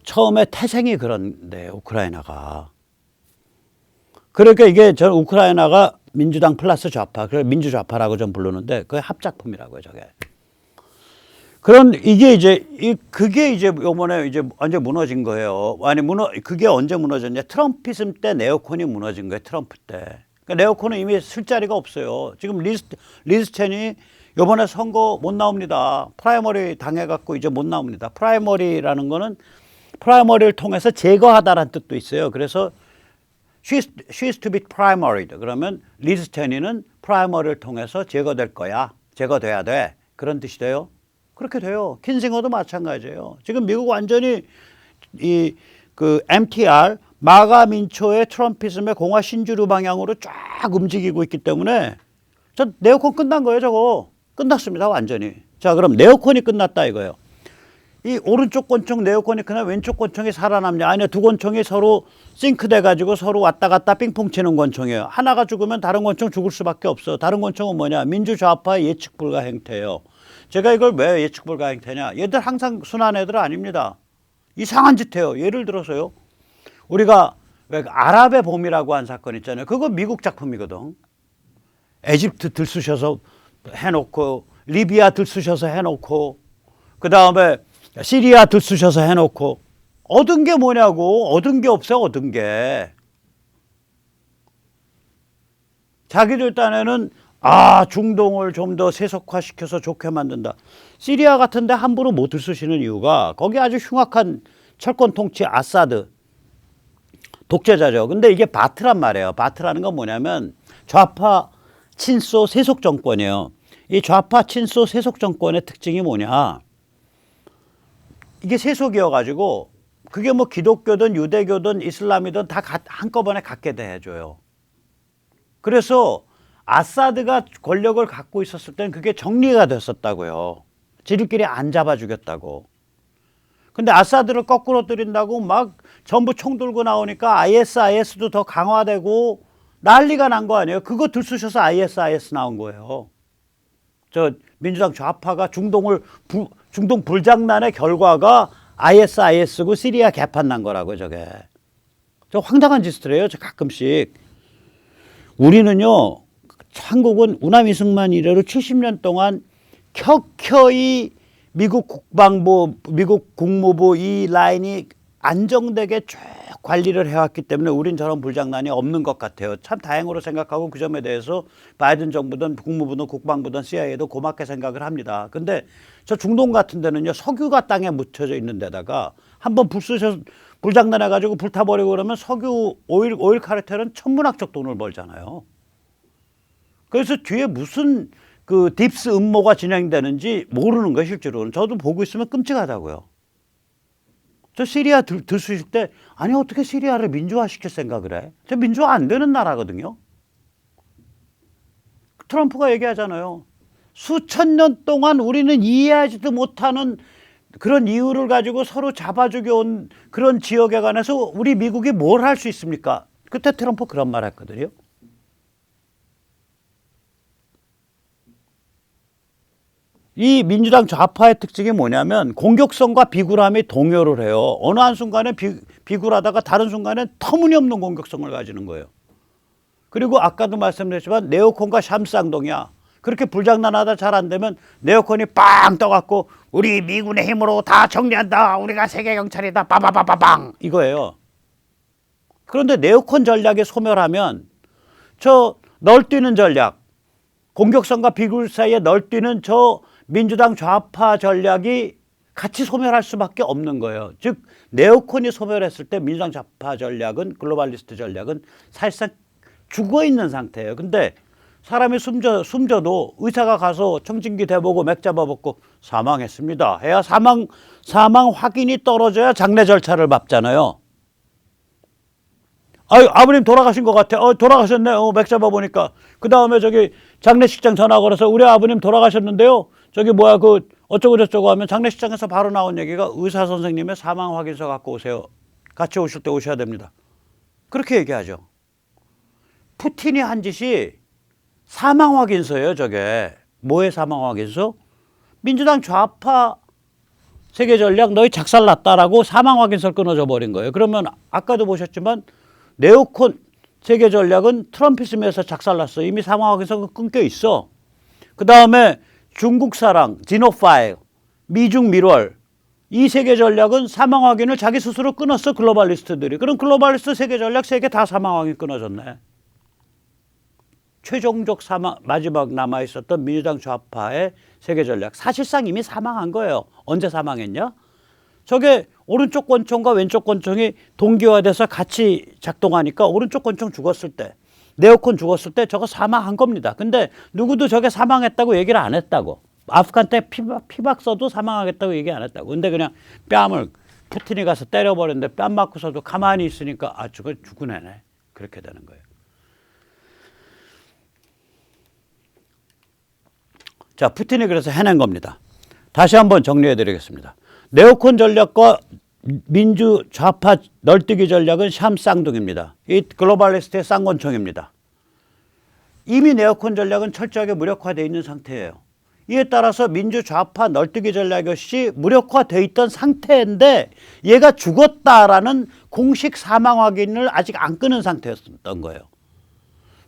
처음에 태생이 그런데 우크라이나가. 그러니까 이게 저 우크라이나가 민주당 플러스 좌파, 그래 민주좌파라고 좀 부르는데 그게 합작품이라고요, 저게. 그런 이게 이제 그게 이제 요번에 이제 완전 무너진 거예요. 아니 그게 언제 무너졌냐? 트럼피즘 때 네오콘이 무너진 거예요. 트럼프 때. 그러니까 네오콘은 이미 쓸 자리가 없어요. 지금 리즈 첸이 요번에 선거 못 나옵니다. 프라이머리 당해갖고 이제 못 나옵니다. 프라이머리라는 거는 프라이머리를 통해서 제거하다라는 뜻도 있어요. 그래서 she's to be primaried. 그러면 리즈 체니는 프라이머리를 통해서 제거될 거야. 제거돼야 돼. 그런 뜻이 돼요. 그렇게 돼요. 킨싱어도 마찬가지예요. 지금 미국 완전히 그 MTR 마가 민초의 트럼피즘의 공화 신주류 방향으로 쫙 움직이고 있기 때문에 저 네오콘 끝난 거예요. 저거 끝났습니다. 완전히. 자, 그럼 네오콘이 끝났다 이거예요. 이 오른쪽 권총 네오콘이 그냥 왼쪽 권총이 살아남냐? 아니요, 두 권총이 서로 싱크돼 가지고 서로 왔다 갔다 삥퐁 치는 권총이에요. 하나가 죽으면 다른 권총 죽을 수밖에 없어. 다른 권총은 뭐냐? 민주좌파의 예측 불가 행태예요. 제가 이걸 왜 예측 불가 행태냐? 얘들 항상 순한 애들 아닙니다. 이상한 짓 해요. 예를 들어서요. 우리가 왜 아랍의 봄이라고 한 사건 있잖아요. 그거 미국 작품이거든. 에집트 들쑤셔서 해놓고, 리비아 들쑤셔서 해놓고, 그 다음에 시리아 들쑤셔서 해놓고, 얻은 게 뭐냐고. 얻은 게 없어요. 얻은 게. 자기들 딴에는 중동을 좀 더 세속화시켜서 좋게 만든다. 시리아 같은데 함부로 못 들쑤시는 이유가 거기 아주 흉악한 철권 통치 아사드 독재자죠. 근데 이게 바트란 말이에요. 바트라는 건 뭐냐면 좌파 친소 세속 정권이에요. 이 좌파 친소 세속 정권의 특징이 뭐냐? 이게 세속이어가지고 그게 뭐 기독교든 유대교든 이슬람이든 다 한꺼번에 갖게 대해줘요. 그래서 아사드가 권력을 갖고 있었을 때는 그게 정리가 됐었다고요. 지들끼리 안 잡아 주겠다고. 근데 아사드를 거꾸로 때린다고 막 전부 총 들고 나오니까 ISIS도 더 강화되고 난리가 난 거 아니에요. 그거 들쑤셔서 ISIS 나온 거예요. 저 민주당 좌파가 중동 불장난의 결과가 ISIS고 시리아 개판 난 거라고요, 저게. 저 황당한 짓을 해요, 저 가끔씩. 우리는요, 한국은 우남 이승만 이래로 70년 동안 켜켜이 미국 국방부, 미국 국무부 이 라인이 안정되게 쭉 관리를 해왔기 때문에 우린 저런 불장난이 없는 것 같아요. 참 다행으로 생각하고 그 점에 대해서 바이든 정부든 국무부든 국방부든 CIA도 고맙게 생각을 합니다. 근데 저 중동 같은 데는요, 석유가 땅에 묻혀져 있는 데다가 한번 불장난해가지고 불타버리고 그러면 석유 오일 카르텔은 천문학적 돈을 벌잖아요. 그래서 뒤에 무슨 그 딥스 음모가 진행되는지 모르는 거예요, 실제로는. 저도 보고 있으면 끔찍하다고요. 저 시리아 들쑤실 때, 아니, 어떻게 시리아를 민주화시킬 생각을 해? 저 민주화 안 되는 나라거든요. 트럼프가 얘기하잖아요. 수천 년 동안 우리는 이해하지도 못하는 그런 이유를 가지고 서로 잡아주게 온 그런 지역에 관해서 우리 미국이 뭘 할 수 있습니까? 그때 트럼프 그런 말 했거든요. 이 민주당 좌파의 특징이 뭐냐면 공격성과 비굴함이 동요를 해요. 어느 한순간에 비굴하다가 다른 순간에 터무니없는 공격성을 가지는 거예요. 그리고 아까도 말씀드렸지만 네오콘과 샴쌍동이야. 그렇게 불장난하다 잘 안 되면 네오콘이 빵 떠갖고 우리 미군의 힘으로 다 정리한다. 우리가 세계 경찰이다. 빠바바바방 이거예요. 그런데 네오콘 전략에 소멸하면 저 널뛰는 전략, 공격성과 비굴 사이에 널뛰는 저 민주당 좌파 전략이 같이 소멸할 수밖에 없는 거예요. 즉 네오콘이 소멸했을 때 민주당 좌파 전략은 글로벌리스트 전략은 사실상 죽어있는 상태예요. 근데 사람이 숨져도 의사가 가서 청진기 대보고 맥 잡아먹고 사망했습니다 해야 사망 확인이 떨어져야 장례 절차를 밟잖아요. 아버님 돌아가신 것 같아. 돌아가셨네. 맥 잡아보니까. 그 다음에 저기 장례식장 전화 걸어서 우리 아버님 돌아가셨는데요. 저기 뭐야 그 어쩌고 저쩌고 하면 장례식장에서 바로 나온 얘기가 의사 선생님의 사망 확인서 갖고 오세요. 같이 오실 때 오셔야 됩니다. 그렇게 얘기하죠. 푸틴이 한 짓이 사망 확인서예요, 저게. 뭐의 사망 확인서? 민주당 좌파 세계 전략 너희 작살났다라고 사망 확인서를 끊어줘 버린 거예요. 그러면 아까도 보셨지만 네오콘 세계 전략은 트럼피즘에서 작살났어. 이미 사망 확인서가 끊겨 있어. 그 다음에 중국 사랑, 지노파일, 미중 밀월 이 세계 전략은 사망 확인을 자기 스스로 끊었어. 글로벌리스트들이. 그럼 글로벌리스트 세계 전략 세 개 다 사망 확인 끊어졌네. 최종적 사망, 마지막 남아있었던 민주당 좌파의 세계 전략. 사실상 이미 사망한 거예요. 언제 사망했냐? 저게 오른쪽 권총과 왼쪽 권총이 동기화돼서 같이 작동하니까 오른쪽 권총 죽었을 때, 네오콘 죽었을 때 저거 사망한 겁니다. 근데 누구도 저게 사망했다고 얘기를 안 했다고. 아프간 때 피박 써도 사망하겠다고 얘기 안 했다고. 근데 그냥 뺨을 푸틴이 가서 때려버렸는데 뺨 맞고서도 가만히 있으니까 아, 저거 죽은 애네. 그렇게 되는 거예요. 자, 푸틴이 그래서 해낸 겁니다. 다시 한번 정리해 드리겠습니다. 네오콘 전략과 민주 좌파 널뛰기 전략은 샴쌍둥입니다. 이 글로벌리스트의 쌍권총입니다. 이미 네오콘 전략은 철저하게 무력화되어 있는 상태예요. 이에 따라서 민주 좌파 널뛰기 전략 역시 무력화되어 있던 상태인데 얘가 죽었다라는 공식 사망 확인을 아직 안 끊은 상태였던 거예요.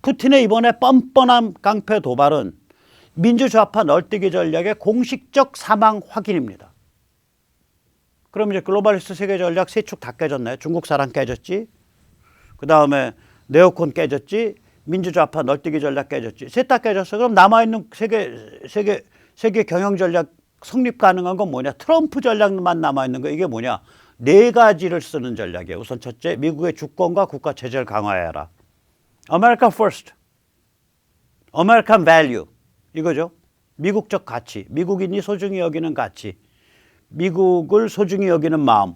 푸틴의 이번에 뻔뻔한 깡패 도발은 민주좌파 널뛰기 전략의 공식적 사망 확인입니다. 그럼 이제 글로벌리스트 세계 전략 세 축 다 깨졌나요? 중국 사랑 깨졌지. 그 다음에 네오콘 깨졌지. 민주좌파 널뛰기 전략 깨졌지. 셋 다 깨졌어. 그럼 남아있는 세계 경영 전략 성립 가능한 건 뭐냐? 트럼프 전략만 남아있는 거. 이게 뭐냐? 네 가지를 쓰는 전략이에요. 우선 첫째, 미국의 주권과 국가 체제를 강화해라. America first. American value. 이거죠. 미국적 가치, 미국인이 소중히 여기는 가치, 미국을 소중히 여기는 마음.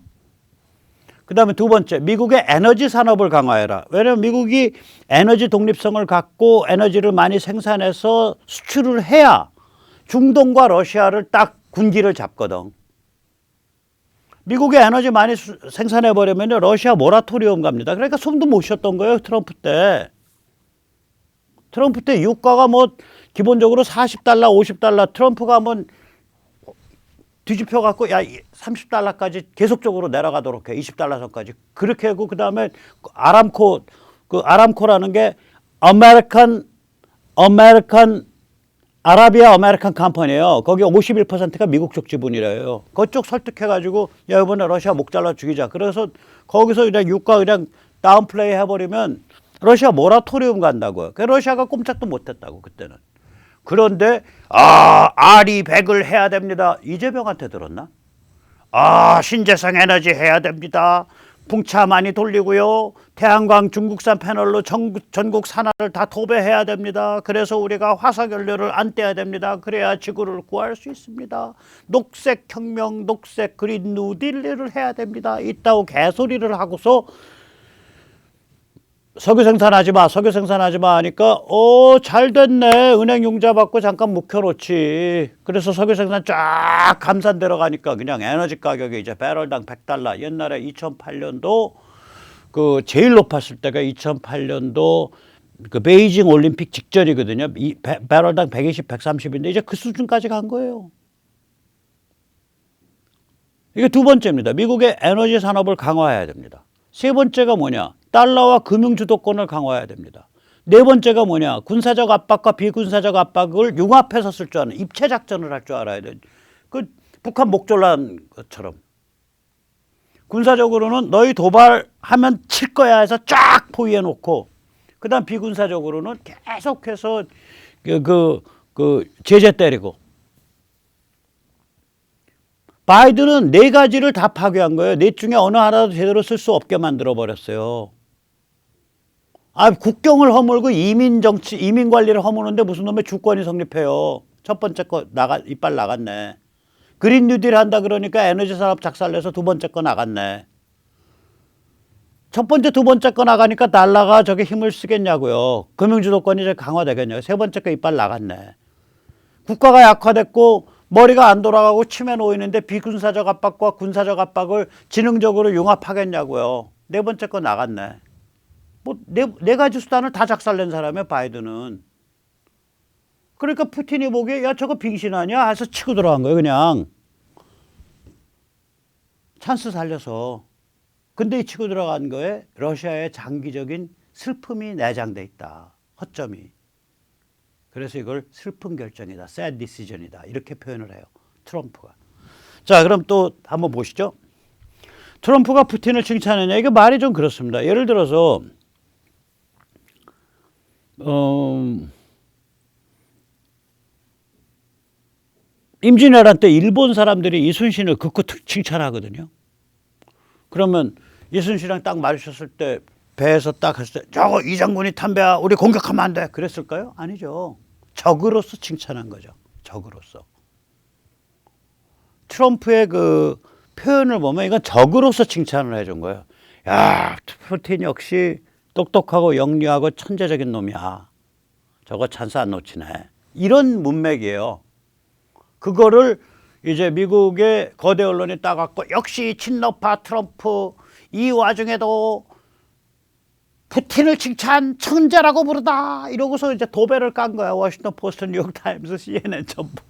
그 다음에 두 번째, 미국의 에너지 산업을 강화해라. 왜냐하면 미국이 에너지 독립성을 갖고 에너지를 많이 생산해서 수출을 해야 중동과 러시아를 딱 군기를 잡거든. 미국의 에너지 많이 생산해버리면 러시아 모라토리엄 갑니다. 그러니까 숨도 못 쉬었던 거예요, 트럼프 때. 트럼프 때 유가가 뭐 기본적으로 $40, $50 트럼프가 한번 뒤집혀 갖고 야 $30까지 계속적으로 내려가도록 해. $20 선까지. 그렇게 하고 그다음에 아람코라는 게 아라비아 아메리칸 컴퍼니예요. 거기 51%가 미국 쪽 지분이래요. 그쪽 설득해 가지고 야 이번에 러시아 목 잘라 죽이자. 그래서 거기서 그냥 유가 그냥 다운플레이 해 버리면 러시아 모라토리움 간다고요. 그 러시아가 꼼짝도 못했다고 그때는. 그런데 아리 100을 해야 됩니다. 이재명한테 들었나? 신재생 에너지 해야 됩니다. 풍차 많이 돌리고요. 태양광 중국산 패널로 전국 산하를 다 도배해야 됩니다. 그래서 우리가 화석연료를 안 떼야 됩니다. 그래야 지구를 구할 수 있습니다. 녹색 혁명, 녹색 그린 뉴딜을 해야 됩니다. 이따고 개소리를 하고서 석유 생산하지 마 하니까 잘 됐네. 은행 융자 받고 잠깐 묵혀놓지. 그래서 석유 생산 쫙 감산되러 가니까 그냥 에너지 가격이 이제 배럴당 $100. 옛날에 2008년도 그 제일 높았을 때가 2008년도 그 베이징 올림픽 직전이거든요. 배럴당 120, 130인데 이제 그 수준까지 간 거예요. 이게 두 번째입니다. 미국의 에너지 산업을 강화해야 됩니다. 세 번째가 뭐냐? 달러와 금융 주도권을 강화해야 됩니다. 네 번째가 뭐냐? 군사적 압박과 비군사적 압박을 융합해서 쓸 줄 아는 입체 작전을 할 줄 알아야 돼. 그 북한 목졸란 것처럼. 군사적으로는 너희 도발하면 칠 거야 해서 쫙 포위해 놓고, 그다음 비군사적으로는 계속해서 제재 때리고. 바이든은 네 가지를 다 파괴한 거예요. 넷 중에 어느 하나도 제대로 쓸 수 없게 만들어 버렸어요. 국경을 허물고 이민 관리를 허무는데 무슨 놈의 주권이 성립해요. 첫 번째 거 이빨 나갔네. 그린 뉴딜 한다 그러니까 에너지 산업 작살내서 두 번째 거 나갔네. 첫 번째, 두 번째 거 나가니까 달러가 저게 힘을 쓰겠냐고요. 금융 주도권이 이제 강화되겠냐고요. 세 번째 거 이빨 나갔네. 국가가 약화됐고 머리가 안 돌아가고 치매 놓이는데 비군사적 압박과 군사적 압박을 지능적으로 융합하겠냐고요. 네 번째 거 나갔네. 네 가지 수단을 다 작살낸 사람이야, 바이든은. 그러니까 푸틴이 보기에 야 저거 빙신 아니야? 해서 치고 들어간 거예요, 그냥. 찬스 살려서. 근데 이 치고 들어간 거에 러시아의 장기적인 슬픔이 내장돼 있다. 허점이. 그래서 이걸 슬픈 결정이다. sad decision이다. 이렇게 표현을 해요. 트럼프가. 자, 그럼 또 한번 보시죠. 트럼프가 푸틴을 칭찬하냐? 이게 말이 좀 그렇습니다. 예를 들어서 임진왜란 때 일본 사람들이 이순신을 극구 칭찬하거든요. 그러면 이순신이랑 딱 마주쳤을 때 배에서 딱 했을 때 저거 이 장군이 탄배야 우리 공격하면 안 돼 그랬을까요? 아니죠. 적으로서 칭찬한 거죠. 적으로서. 트럼프의 그 표현을 보면 이건 적으로서 칭찬을 해준 거예요. 야, 푸틴 역시 똑똑하고 영리하고 천재적인 놈이야. 저거 찬스 안 놓치네. 이런 문맥이에요. 그거를 이제 미국의 거대 언론이 따갖고 역시 친노파 트럼프 이 와중에도 푸틴을 칭찬 천재라고 부르다 이러고서 이제 도배를 깐 거야. 워싱턴 포스트, 뉴욕 타임스, CNN 전부.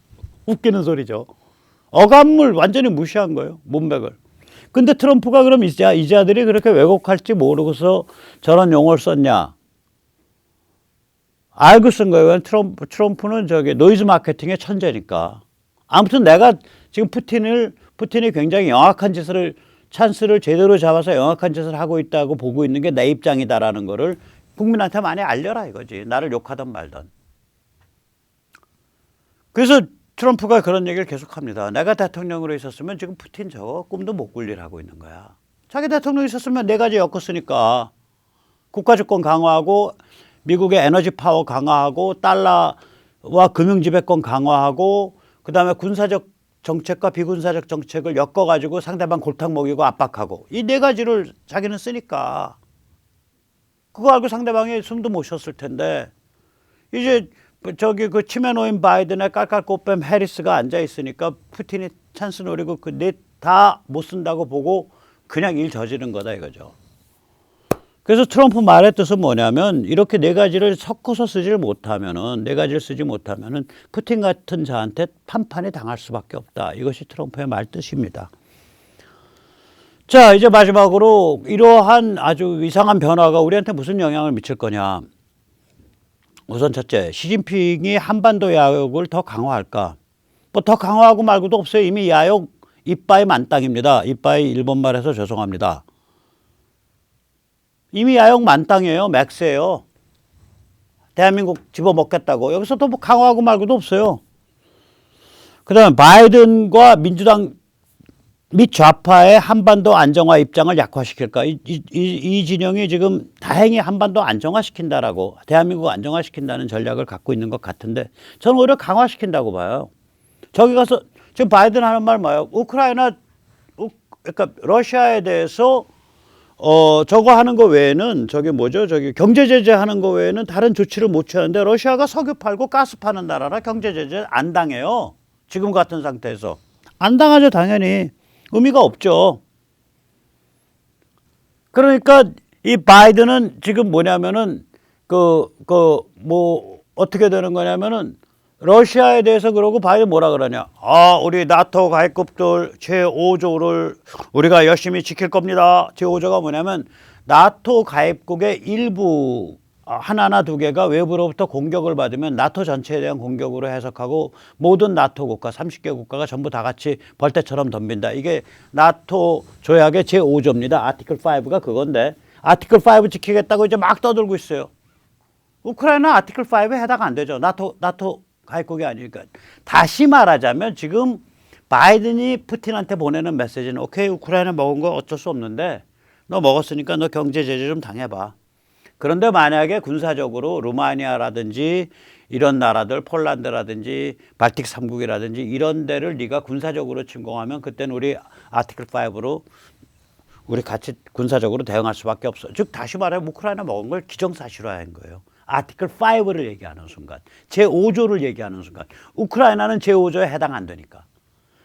웃기는 소리죠. 어감을 완전히 무시한 거예요. 문맥을. 근데 트럼프가 그럼 이 자들이 그렇게 왜곡할지 모르고서 저런 용어를 썼냐. 알고 쓴 거예요. 트럼프는 저기 노이즈 마케팅의 천재니까. 아무튼 내가 지금 푸틴이 굉장히 영악한 짓을 찬스를 제대로 잡아서 영악한 짓을 하고 있다고 보고 있는 게 내 입장이다라는 거를 국민한테 많이 알려라 이거지. 나를 욕하던 말던. 그래서 트럼프가 그런 얘기를 계속합니다. 내가 대통령으로 있었으면 지금 푸틴 저거 꿈도 못 꿀 일 하고 있는 거야. 자기 대통령 있었으면 네 가지 엮었으니까 국가주권 강화하고 미국의 에너지 파워 강화하고 달러와 금융지배권 강화하고 그다음에 군사적 정책과 비군사적 정책을 엮어가지고 상대방 골탕 먹이고 압박하고 이 네 가지를 자기는 쓰니까 그거 알고 상대방이 숨도 못 쉬었을 텐데 이제 저기 그 치매 노인 바이든의 깔깔꽃뱀 해리스가 앉아 있으니까 푸틴이 찬스 노리고 그 네 다 못 쓴다고 보고 그냥 일 저지른 거다 이거죠. 그래서 트럼프 말의 뜻은 뭐냐면 이렇게 네 가지를 섞어서 쓰지를 못하면은 네 가지를 쓰지 못하면은 푸틴 같은 자한테 판판이 당할 수밖에 없다. 이것이 트럼프의 말 뜻입니다. 자, 이제 마지막으로 이러한 아주 이상한 변화가 우리한테 무슨 영향을 미칠 거냐. 우선 첫째, 시진핑이 한반도 야욕을 더 강화할까? 뭐 더 강화하고 말고도 없어요. 이미 야욕 이빠이 만땅입니다. 이빠이 일본말에서 죄송합니다. 이미 야욕 만땅이에요. 맥스예요. 대한민국 집어먹겠다고. 여기서 또 뭐 강화하고 말고도 없어요. 그 다음에 바이든과 민주당 및 좌파의 한반도 안정화 입장을 약화시킬까. 이 진영이 지금 다행히 한반도 안정화시킨다라고 대한민국 안정화시킨다는 전략을 갖고 있는 것 같은데 저는 오히려 강화시킨다고 봐요. 저기 가서 지금 바이든 하는 말 뭐예요? 그러니까 러시아에 대해서 저거 하는 거 외에는 저기 뭐죠? 저기 경제 제재 하는 거 외에는 다른 조치를 못 취하는데 러시아가 석유 팔고 가스 파는 나라라 경제 제재 안 당해요. 지금 같은 상태에서. 안 당하죠, 당연히. 의미가 없죠. 그러니까 이 바이든은 지금 뭐냐면은 뭐 어떻게 되는 거냐면은 러시아에 대해서 그러고 바이든 뭐라 그러냐. 우리 나토 가입국들 제5조를 우리가 열심히 지킬 겁니다. 제5조가 뭐냐면 나토 가입국의 일부 하나나 두 개가 외부로부터 공격을 받으면 나토 전체에 대한 공격으로 해석하고 모든 나토 국가 30개 국가가 전부 다 같이 벌떼처럼 덤빈다. 이게 나토 조약의 제5조입니다. 아티클 5가 그건데 아티클 5 지키겠다고 이제 막 떠들고 있어요. 우크라이나 아티클 5에 해당 안 되죠. 나토 가입국이 아니니까. 다시 말하자면 지금 바이든이 푸틴한테 보내는 메시지는 오케이 우크라이나 먹은 거 어쩔 수 없는데 너 먹었으니까 너 경제 제재 좀 당해봐. 그런데 만약에 군사적으로 루마니아라든지 이런 나라들 폴란드라든지 발틱 3국이라든지 이런 데를 네가 군사적으로 침공하면 그때는 우리 아티클 5로 우리 같이 군사적으로 대응할 수밖에 없어. 즉 다시 말해 우크라이나 먹은 걸 기정사실화한 거예요. 아티클 5를 얘기하는 순간 제5조를 얘기하는 순간 우크라이나는 제5조에 해당 안 되니까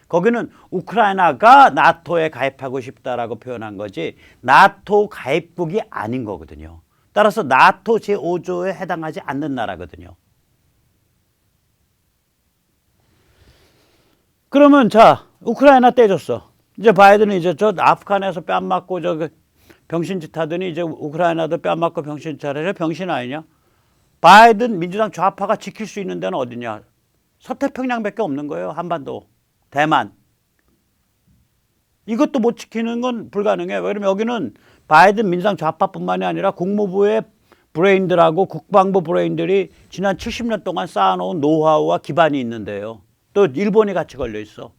거기는 우크라이나가 나토에 가입하고 싶다라고 표현한 거지 나토 가입국이 아닌 거거든요. 따라서 나토 제5조에 해당하지 않는 나라거든요. 그러면 자 우크라이나 떼줬어. 이제 바이든은 이제 저 아프간에서 뺨 맞고 저 병신짓 하더니 이제 우크라이나도 뺨 맞고 병신짓 하래. 병신 아니냐? 바이든 민주당 좌파가 지킬 수 있는 데는 어디냐? 서태평양밖에 없는 거예요. 한반도, 대만. 이것도 못 지키는 건 불가능해요. 왜냐면 여기는 바이든 민주당 좌파뿐만이 아니라 국무부의 브레인들하고 국방부 브레인들이 지난 70년 동안 쌓아놓은 노하우와 기반이 있는데요. 또 일본이 같이 걸려 있어.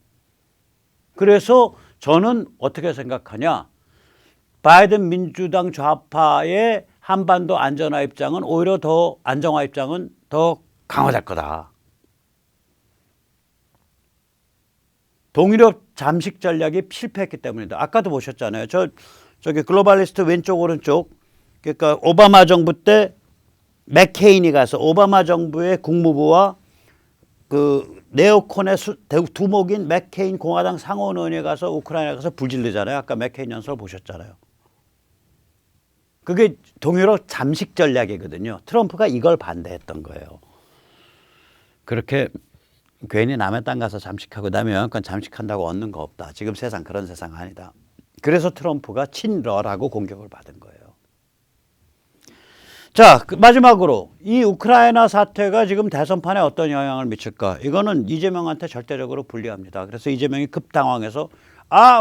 그래서 저는 어떻게 생각하냐? 바이든 민주당 좌파의 한반도 안전화 입장은 오히려 더 안정화 입장은 더 강화될 거다. 동유럽 잠식 전략이 실패했기 때문이다. 아까도 보셨잖아요. 저기 글로벌리스트 왼쪽 오른쪽. 그러니까 오바마 정부 때 맥케인이 가서 오바마 정부의 국무부와 그 네오콘의 두목인 맥케인 공화당 상원의원에 가서 우크라이나에 가서 불질르잖아요. 아까 맥케인 연설 보셨잖아요. 그게 동유럽 잠식 전략이거든요. 트럼프가 이걸 반대했던 거예요. 그렇게 괜히 남의 땅 가서 잠식하고 남의 영향권 잠식한다고 얻는 거 없다. 지금 세상 그런 세상 아니다. 그래서 트럼프가 친러라고 공격을 받은 거예요. 자, 마지막으로 이 우크라이나 사태가 지금 대선판에 어떤 영향을 미칠까? 이거는 이재명한테 절대적으로 불리합니다. 그래서 이재명이 급당황해서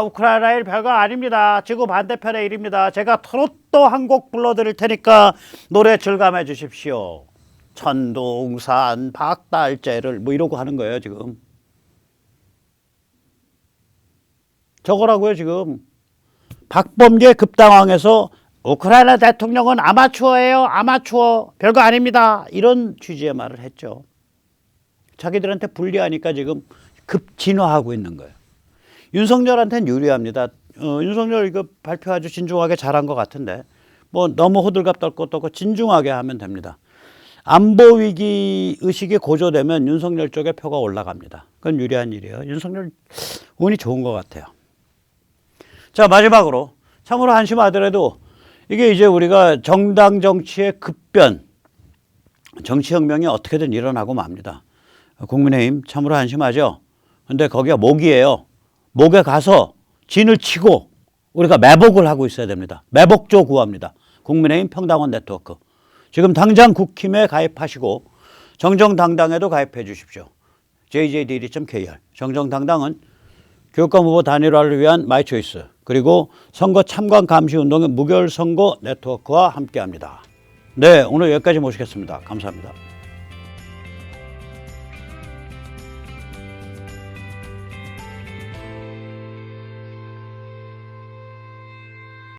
우크라이나 일 별거 아닙니다. 지구 반대편의 일입니다. 제가 트로트 한 곡 불러드릴 테니까 노래 즐감해 주십시오. 천둥산 박달재를 뭐 이러고 하는 거예요 지금. 저거라고요 지금. 박범계 급당황해서 우크라이나 대통령은 아마추어예요. 아마추어. 별거 아닙니다. 이런 취지의 말을 했죠. 자기들한테 불리하니까 지금 급진화하고 있는 거예요. 윤석열한테는 유리합니다. 윤석열 이거 발표 아주 진중하게 잘한 것 같은데 뭐 너무 호들갑 떨 것도 없고 진중하게 하면 됩니다. 안보 위기 의식이 고조되면 윤석열 쪽에 표가 올라갑니다. 그건 유리한 일이에요. 윤석열 운이 좋은 것 같아요. 자, 마지막으로 참으로 한심하더라도 이게 이제 우리가 정당 정치의 급변, 정치혁명이 어떻게든 일어나고 맙니다. 국민의힘 참으로 한심하죠. 근데 거기가 목이에요. 목에 가서 진을 치고 우리가 매복을 하고 있어야 됩니다. 매복조 구합니다. 국민의힘 평당원 네트워크. 지금 당장 국힘에 가입하시고 정정당당에도 가입해 주십시오. jjdD.kr. 정정당당은 교육감 후보 단일화를 위한 마이초이스 그리고 선거 참관 감시 운동의 무결선거 네트워크와 함께합니다. 네, 오늘 여기까지 모시겠습니다. 감사합니다.